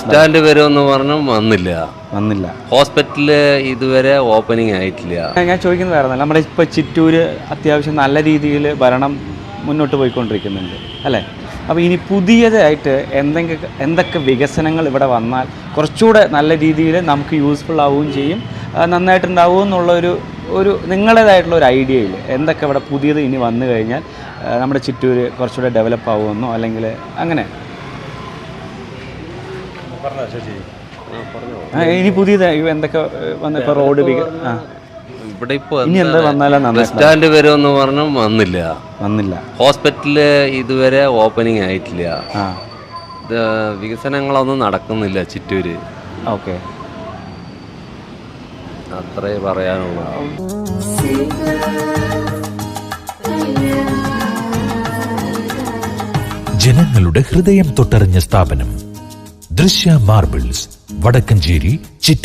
Stand വരുമെന്ന് പറഞ്ഞു വന്നില്ല. ഹോസ്പിറ്റല് ഇതുവരെ ഓപ്പണിംഗ് ആയിട്ടില്ല. ഞാൻ ചോദിക്കുന്നത് വേറെ നമ്മുടെ ഇപ്പോൾ ചിറ്റൂർ അത്യാവശ്യം നല്ല രീതിയിൽ ഭരണം മുന്നോട്ട് പോയിക്കൊണ്ടിരിക്കുന്നുണ്ട് അല്ലേ? അപ്പോൾ ഇനി പുതിയതായിട്ട് എന്തൊക്കെ വികസനങ്ങൾ ഇവിടെ വന്നാൽ കുറച്ചുകൂടെ നല്ല രീതിയിൽ നമുക്ക് യൂസ്ഫുൾ ആവുകയും ചെയ്യും, നന്നായിട്ടുണ്ടാവും എന്നുള്ളൊരു നിങ്ങളുടേതായിട്ടുള്ള ഒരു ഐഡിയയിൽ എന്തൊക്കെ ഇവിടെ പുതിയത് ഇനി വന്നു കഴിഞ്ഞാൽ നമ്മുടെ ചിറ്റൂർ കുറച്ചുകൂടെ ഡെവലപ്പ് ആവുമെന്നോ അല്ലെങ്കിൽ അങ്ങനെ ഇനി പുതിയതായി എന്തൊക്കെ വന്ന ഇപ്പോൾ റോഡ് ഇവിടെ ഇപ്പോൾ ഇനി എന്താ വന്നാലും ബസ് സ്റ്റാൻഡ് വരുമെന്ന് പറഞ്ഞു വന്നില്ല. ഹോസ്പിറ്റല് ഇതുവരെ ഓപ്പണിംഗ് ആയിട്ടില്ല. വികസനങ്ങളൊന്നും നടക്കുന്നില്ല ചിറ്റൂര്. ഓക്കെ, അത്രേ പറയാനുള്ളൂ. ജനങ്ങളുടെ ഹൃദയം തൊട്ടറിഞ്ഞ സ്ഥാപനം ദൃശ്യ മാർബിൾസ്, വടക്കഞ്ചേരി, ചിറ്റൂർ.